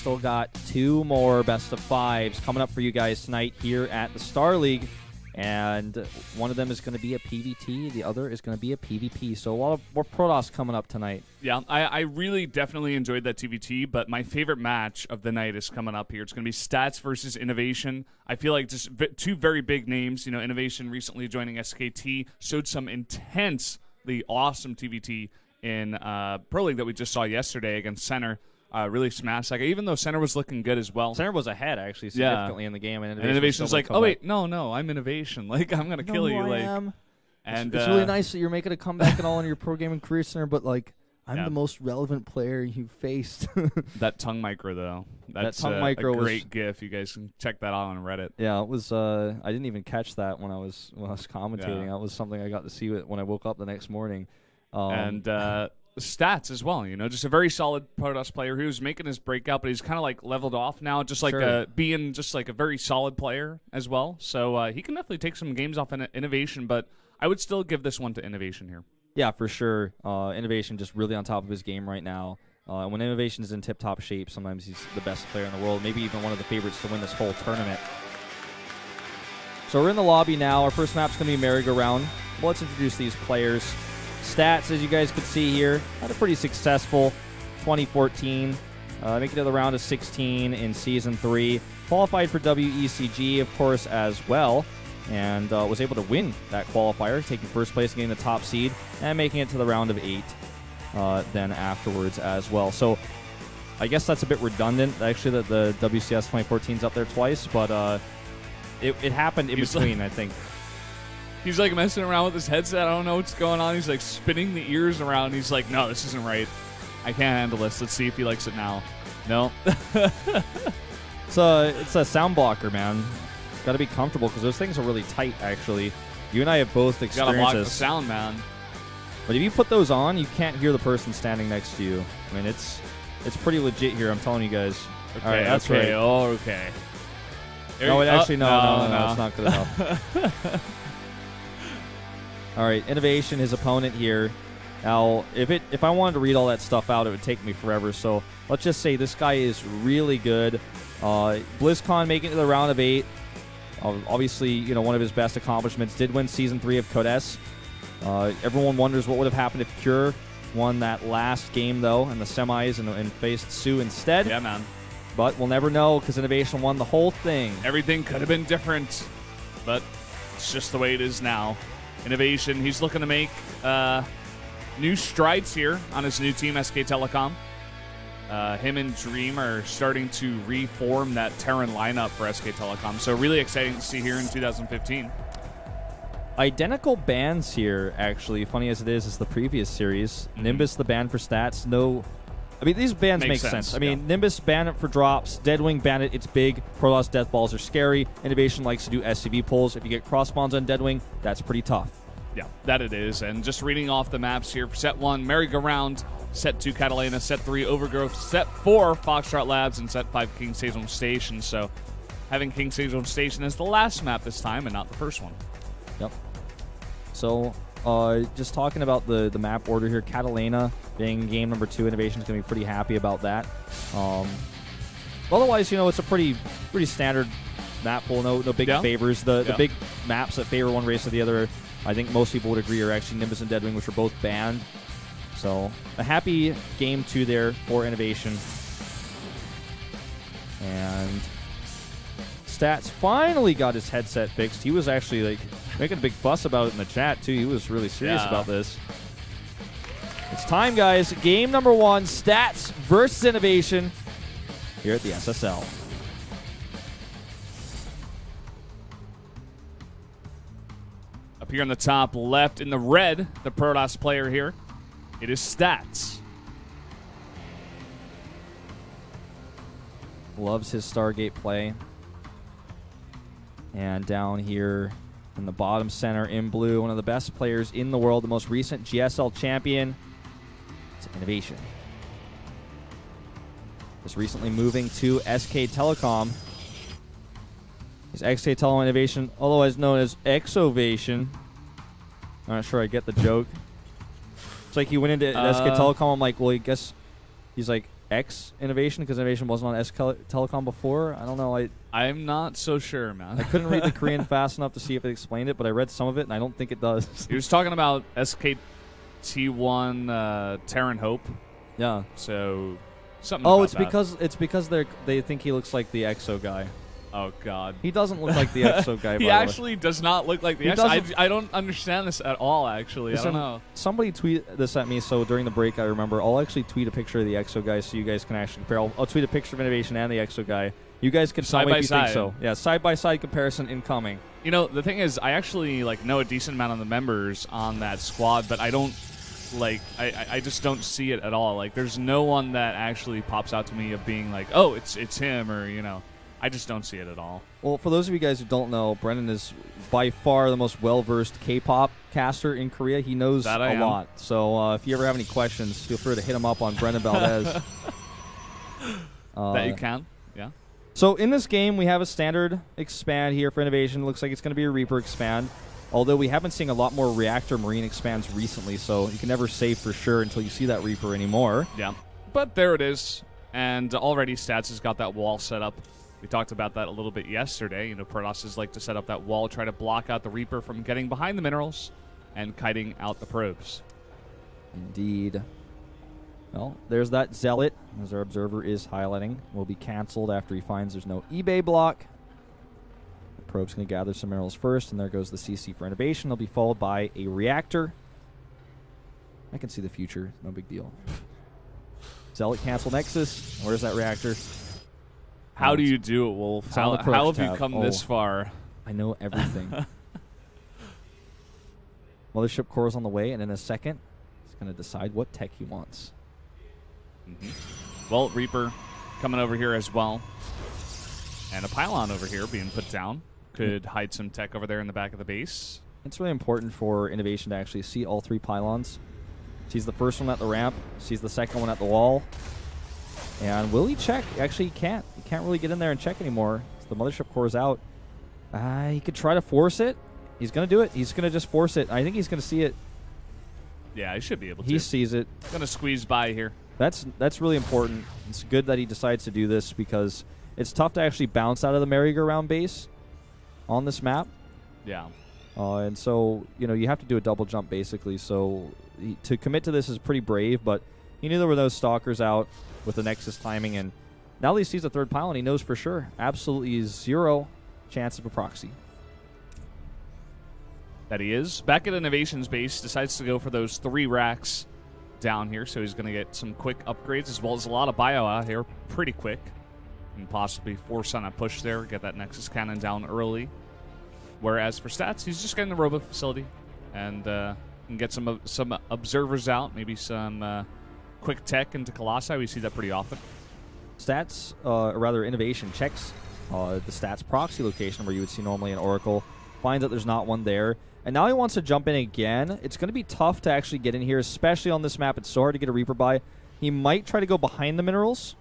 still got 2 more best of 5s coming up for you guys tonight here at the Starleague. And one of them is going to be a PvT. The other is going to be a PvP. So a lot of more Protoss coming up tonight. Yeah, I really definitely enjoyed that TvT, but my favorite match of the night is coming up here. It's going to be Stats versus INnoVation. I feel like just 2 very big names. You know, INnoVation recently joining SKT showed some intensely awesome TvT in Pro League that we just saw yesterday against Center. Really smashed. Like, even though Center was looking good as well. Center was ahead, actually, significantly in the game. And INnoVation's like, oh, wait, no, I'm INnoVation. Like, I'm going to kill you. I like, am. And it's really nice that you're making a comeback and all in your pro gaming career, Center, but, like, I'm the most relevant player you faced. That tongue micro, though. That's that tongue micro a great GIF. You guys can check that out on Reddit. Yeah, it was. I didn't even catch that when I was commentating. That was something I got to see when I woke up the next morning. And Stats as well, you know, just a very solid Protoss player who's making his breakout, but he's kind of like leveled off now, just like being just like a very solid player as well. So he can definitely take some games off in INnoVation, but I would still give this one to INnoVation here. Yeah, for sure. INnoVation just really on top of his game right now. When INnoVation is in tip-top shape, sometimes he's the best player in the world, maybe even one of the favorites to win this whole tournament. So we're in the lobby now. Our first map's going to be merry-go-round. Well, let's introduce these players. Stats, as you guys could see here, had a pretty successful 2014. Making it to the round of 16 in Season 3. Qualified for WECG, of course, as well. And was able to win that qualifier, taking first place, getting the top seed, and making it to the round of 8 then afterwards as well. So I guess that's a bit redundant, actually, that the WCS 2014's up there twice, but it happened in between, I think. He's like messing around with his headset. I don't know what's going on. He's like spinning the ears around. He's like, no, this isn't right. I can't handle this. Let's see if he likes it now. No. It's a sound blocker, man. Got to be comfortable because those things are really tight, actually. You and I have both experienced this. Got to block the this. sound, man. But if you put those on, you can't hear the person standing next to you. I mean, it's pretty legit here, I'm telling you guys. Okay, all right, that's okay, right. oh, okay. No, actually, no, it's not good enough. All right, INnoVation, his opponent here. Now, if I wanted to read all that stuff out, it would take me forever. So let's just say this guy is really good. BlizzCon making it to the round of 8. Obviously, you know, one of his best accomplishments. Did win Season 3 of Codes. Everyone wonders what would have happened if Cure won that last game, though, in the semis and faced Sue instead. Yeah, man. But we'll never know because INnoVation won the whole thing. Everything could have been different, but it's just the way it is now. INnoVation, he's looking to make new strides here on his new team, SK Telecom. Him and Dream are starting to reform that Terran lineup for SK Telecom. So really exciting to see here in 2015. Identical bans here, actually. Funny as it is the previous series. Nimbus, the ban for Stats. No, I mean, these bans make sense. I mean, Nimbus, ban it for drops. Deadwing, ban it. It's big. Protoss death balls are scary. INnoVation likes to do SCV pulls. If you get cross spawns on Deadwing, that's pretty tough. Yeah, that it is. And just reading off the maps here for Set 1, Merry-Go-Round. Set 2, Catalina. Set 3, Overgrowth. Set 4, Foxtrot Labs. And Set 5, King Sejong Station. So having King Sejong Station as the last map this time and not the first one. Yep. So just talking about the map order here, Catalina being game number 2, INnoVation is going to be pretty happy about that. Otherwise, you know, it's a pretty standard map pool. No big favors. The big maps that favor one race or the other, I think most people would agree, are actually Nimbus and Deadwing, which are both banned. So a happy game 2 there for INnoVation. And Stats finally got his headset fixed. He was actually like making a big fuss about it in the chat too. He was really serious about this. It's time, guys. Game number 1, Stats versus INnoVation here at the SSL. Up here on the top left in the red, the Protoss player here, it is Stats. Loves his Stargate play. And down here in the bottom center in blue, one of the best players in the world, the most recent GSL champion, it's INnoVation. Just recently moving to SK Telecom. He's SK Telecom INnoVation, otherwise known as ExoVation. I'm not sure I get the joke. It's like he went into SK Telecom. I'm like, well, I guess he's like X INnoVation because INnoVation wasn't on Telecom before. I don't know. I'm not so sure, man. I couldn't read the Korean fast enough to see if it explained it, but I read some of it, and I don't think it does. He was talking about SKT1 Terran Hope. Yeah. So something. Oh, about it's because they think he looks like the EXO guy. Oh God. He doesn't look like the EXO guy. He actually does not look like the EXO. I don't understand this at all. Actually, Listen, I don't know. Somebody tweet this at me. So during the break, I remember I'll actually tweet a picture of the EXO guy so you guys can actually compare. I'll tweet a picture of INnoVation and the EXO guy. You guys can tell me if you think so. Yeah, side-by-side comparison incoming. You know, the thing is, I actually know a decent amount of the members on that squad, but I don't I just don't see it at all. Like, there's no one that actually pops out to me of being like, oh, it's him, or I just don't see it at all. Well, for those of you guys who don't know, Brennan is by far the most well-versed K-pop caster in Korea. He knows a lot. So if you ever have any questions, feel free to hit him up on Brennan Valdez. That you can, yeah. So in this game, we have a standard expand here for INnoVation. Looks like it's going to be a Reaper expand. Although we have been seeing a lot more Reactor Marine expands recently, so you can never say for sure until you see that Reaper anymore. Yeah, but there it is. And already Stats has got that wall set up. We talked about that a little bit yesterday. Protosses like to set up that wall, try to block out the Reaper from getting behind the minerals and kiting out the probes. Indeed. Well, there's that Zealot, as our observer is highlighting. Will be canceled after he finds there's no eBay block. The probe's going to gather some minerals first, and there goes the CC for INnoVation. They'll be followed by a reactor. I can see the future. No big deal. Zealot cancel Nexus. Where's that reactor? How do you do it, Wolf? How have you come this far? I know everything. Mothership core is on the way, and in a second, he's going to decide what tech he wants. Well, Reaper coming over here as well. And a pylon over here being put down. Could hide some tech over there in the back of the base. It's really important for INnoVation to actually see all three pylons. Sees the first one at the ramp, sees the second one at the wall. And will he check? Actually, he can't. He can't really get in there and check anymore. So the Mothership core is out. He could try to force it. He's going to do it. He's going to just force it. I think he's going to see it. Yeah, he should be able to. He sees it. Going to squeeze by here. That's really important. It's good that he decides to do this because it's tough to actually bounce out of the merry-go-round base on this map. Yeah. And so, you have to do a double jump basically. So to commit to this is pretty brave, but he knew there were those stalkers out with the Nexus timing, and now that he sees the third pylon, he knows for sure. Absolutely zero chance of a proxy. That he is. Back at INnoVation's base, decides to go for those 3 racks down here, so he's going to get some quick upgrades as well as a lot of bio out here pretty quick, and possibly force on a push there, get that Nexus cannon down early. Whereas for Stats, he's just getting the robo facility and can get some observers out, maybe some quick tech into Colossi. We see that pretty often. Stats, or rather INnoVation, checks the Stats proxy location where you would see normally an Oracle, finds that there's not one there, and now he wants to jump in again. It's going to be tough to actually get in here, especially on this map. It's so hard to get a Reaper by. He might try to go behind the minerals.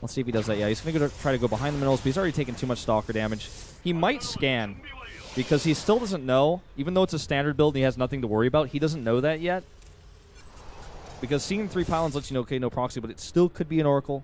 Let's see if he does that. Yeah, he's going to try to go behind the minerals, but he's already taken too much Stalker damage. He might scan, because he still doesn't know, even though it's a standard build and he has nothing to worry about, he doesn't know that yet. Because seeing 3 pylons lets you know, okay, no proxy, but it still could be an Oracle.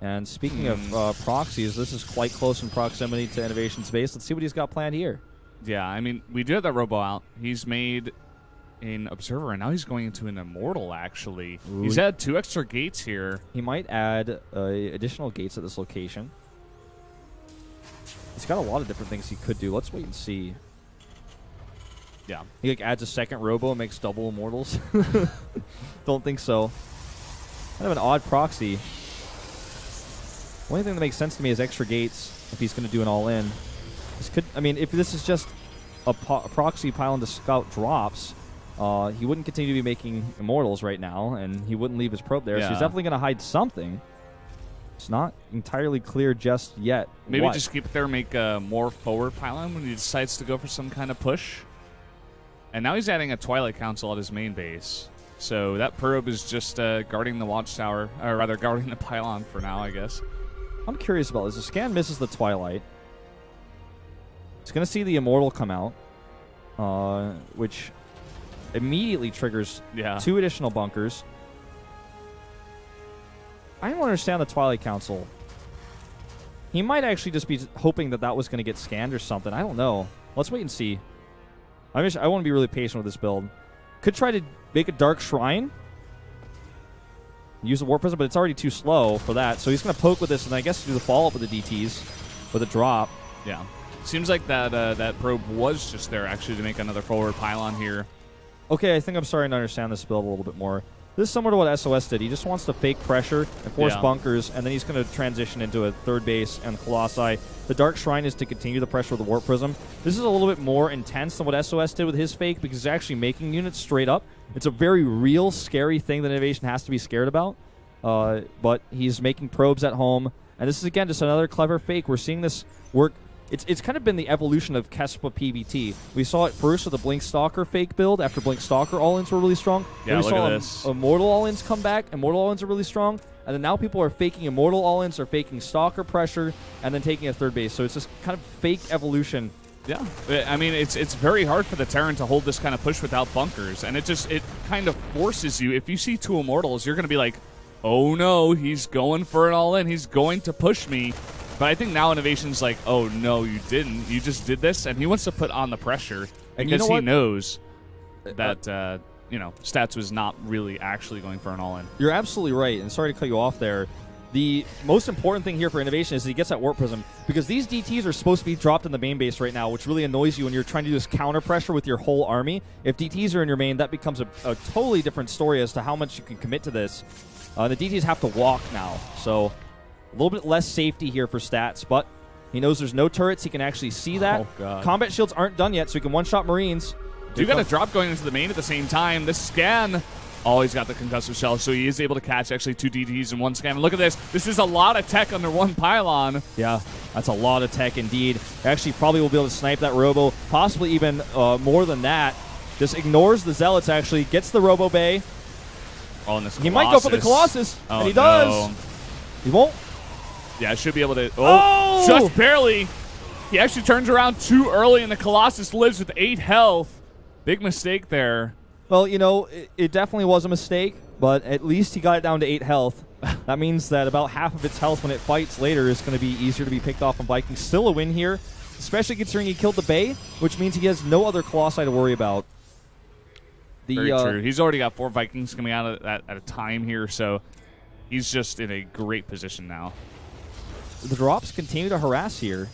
And speaking of proxies, this is quite close in proximity to INnoVation's base. Let's see what he's got planned here. Yeah, I mean, we do have that robo out. He's made an Observer, and now he's going into an Immortal, actually. Ooh. He's had 2 extra gates here. He might add additional gates at this location. He's got a lot of different things he could do. Let's wait and see. Yeah. He adds a second robo and makes double Immortals. Don't think so. Kind of an odd proxy. Only thing that makes sense to me is extra gates if he's going to do an all-in. This could, I mean, if this is just a proxy pylon to scout drops, he wouldn't continue to be making Immortals right now, and he wouldn't leave his probe there. Yeah. So he's definitely going to hide something. It's not entirely clear just yet. Maybe just keep it there and make a more forward pylon when he decides to go for some kind of push. And now he's adding a Twilight Council at his main base. So that probe is just guarding the watchtower, or rather guarding the pylon for now, I guess. I'm curious about this. The scan misses the Twilight. It's going to see the Immortal come out, which immediately triggers 2 additional bunkers. I don't understand the Twilight Council. He might actually just be hoping that that was going to get scanned or something. I don't know. Let's wait and see. I want to be really patient with this build. Could try to make a Dark Shrine. Use the Warp Prism, but it's already too slow for that. So he's going to poke with this, and I guess do the follow-up with the DTs with a drop. Yeah. Seems like that probe was just there, actually, to make another forward pylon here. Okay, I think I'm starting to understand this build a little bit more. This is similar to what SOS did. He just wants to fake pressure and force bunkers, and then he's going to transition into a third base and Colossi. The Dark Shrine is to continue the pressure with the Warp Prism. This is a little bit more intense than what SOS did with his fake because he's actually making units straight up. It's a very real, scary thing that INnoVation has to be scared about. But he's making probes at home, and this is, again, just another clever fake. We're seeing this work. It's kind of been the evolution of Kespa PvT. We saw it first with the Blink Stalker fake build after Blink Stalker all-ins were really strong. Yeah, then we look saw at this. Immortal all-ins come back. Immortal all-ins are really strong. And then now people are faking Immortal all-ins or faking Stalker pressure and then taking a third base. So it's this kind of fake evolution. Yeah. I mean, it's very hard for the Terran to hold this kind of push without bunkers. And it kind of forces you. If you see two Immortals, you're going to be like, oh no, he's going for an all-in. He's going to push me. But I think now INnoVation's like, oh, no, you didn't. You just did this. And he wants to put on the pressure because he knows that, Stats was not really actually going for an all-in. You're absolutely right. And sorry to cut you off there. The most important thing here for INnoVation is that he gets that Warp Prism because these DTs are supposed to be dropped in the main base right now, which really annoys you when you're trying to do this counter pressure with your whole army. If DTs are in your main, that becomes a totally different story as to how much you can commit to this. The DTs have to walk now, so a little bit less safety here for Stats, but he knows there's no turrets. He can actually see that. Oh, God. Combat shields aren't done yet, so he can one-shot Marines. You got a drop going into the main at the same time. This scan, he's got the concussive shell, so he is able to catch actually two DTs in one scan. And look at this. This is a lot of tech under one pylon. Yeah, that's a lot of tech indeed. Actually, probably will be able to snipe that Robo, possibly even more than that. Just ignores the Zealots, actually. Gets the Robo Bay. Oh, and this He might go for the Colossus, and he does. He won't. Yeah, I should be able to. Oh, just barely. He actually turns around too early, and the Colossus lives with 8 health. Big mistake there. Well, it definitely was a mistake, but at least he got it down to 8 health. That means that about half of its health when it fights later is going to be easier to be picked off on Vikings. Still a win here, especially considering he killed the Bay, which means he has no other Colossi to worry about. Very true. He's already got 4 Vikings coming out at a time here, so he's just in a great position now. The drops continue to harass here,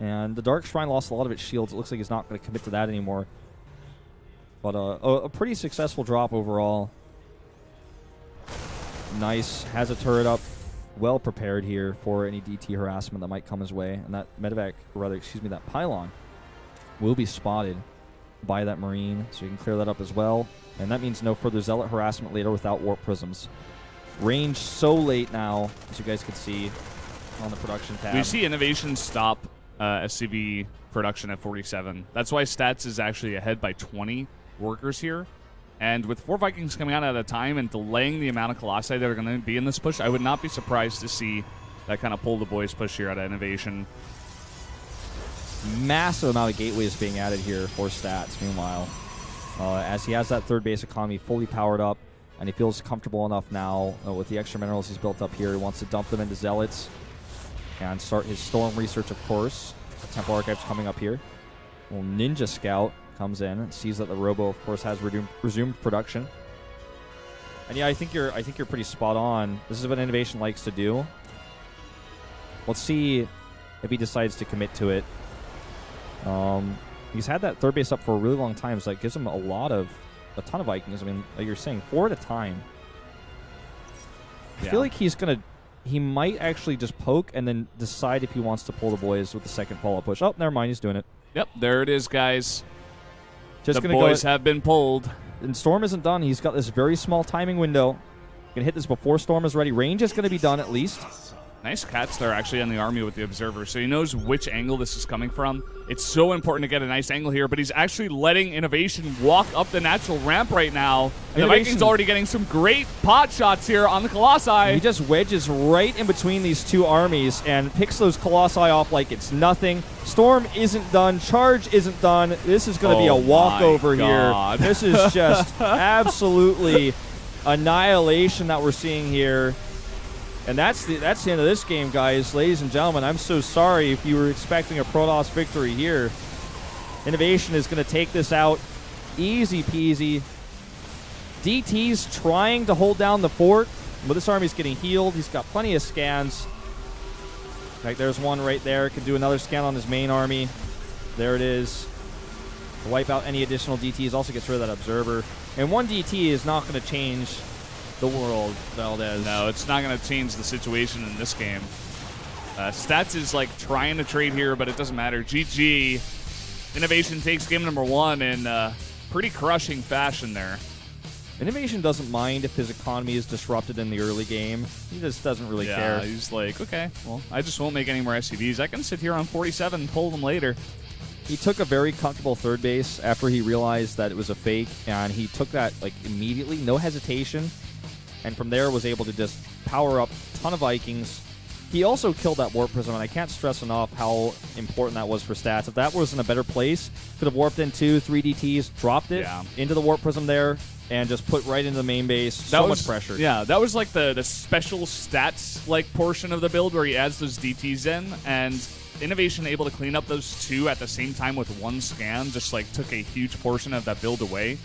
and the Dark Shrine lost a lot of its shields. It looks like he's not going to commit to that anymore. But a pretty successful drop overall. Nice. Has a turret up. Well prepared here for any DT harassment that might come his way. And that medevac, or rather, excuse me, that pylon will be spotted by that Marine, so you can clear that up as well. And that means no further Zealot harassment later without Warp Prisms. Range so late now, as you guys can see on the production tab. We see INnoVation stop SCV production at 47. That's why Stats is actually ahead by 20 workers here. And with 4 Vikings coming out at a time and delaying the amount of Colossi that are going to be in this push, I would not be surprised to see that kind of pull the boys push here at INnoVation. Massive amount of gateways being added here for Stats, meanwhile. As he has that third base economy fully powered up, and he feels comfortable enough now with the extra minerals he's built up here. He wants to dump them into Zealots and start his Storm research, of course. The Temple Archive's coming up here. Little Ninja Scout comes in and sees that the Robo, of course, has resumed production. And yeah, I think you're pretty spot on. This is what INnoVation likes to do. Let's see if he decides to commit to it. He's had that third base up for a really long time, so that gives him a ton of Vikings. I mean, like you're saying, 4 at a time. I feel like he might actually just poke and then decide if he wants to pull the boys with the second follow-up push. Oh, never mind, he's doing it. Yep, there it is, guys. The boys have been pulled. And Storm isn't done. He's got this very small timing window. Going to hit this before Storm is ready. Range is going to be done at least. Nice catch there, actually, on the army with the Observer. So he knows which angle this is coming from. It's so important to get a nice angle here, but he's actually letting INnoVation walk up the natural ramp right now. And the Vikings already getting some great pot shots here on the Colossi. He just wedges right in between these two armies and picks those Colossi off like it's nothing. Storm isn't done. Charge isn't done. This is going to be a walkover here. This is just absolutely annihilation that we're seeing here. And that's the end of this game, guys. Ladies and gentlemen, I'm so sorry if you were expecting a Protoss victory here. INnoVation is going to take this out. Easy peasy. DT's trying to hold down the fort, but this army's getting healed. He's got plenty of scans. Like, there's one right there. Can do another scan on his main army. There it is. To wipe out any additional DTs. Also gets rid of that observer. And one DT is not going to change the world, Valdez. No, it's not going to change the situation in this game. Stats is like trying to trade here, but it doesn't matter. GG. INnoVation takes game number 1 in pretty crushing fashion there. INnoVation doesn't mind if his economy is disrupted in the early game. He just doesn't really care. Yeah, he's like, okay, well, I just won't make any more SCVs. I can sit here on 47 and pull them later. He took a very comfortable third base after he realized that it was a fake, and he took that like immediately, no hesitation, and from there was able to just power up a ton of Vikings. He also killed that Warp Prism, and I can't stress enough how important that was for stats. If that was in a better place, could have warped in 2, 3 DTs, dropped it into the Warp Prism there, and just put right into the main base. That was much pressure. Yeah, that was like the special stats like portion of the build where he adds those DTs in, and INnoVation able to clean up those 2 at the same time with 1 scan just like took a huge portion of that build away.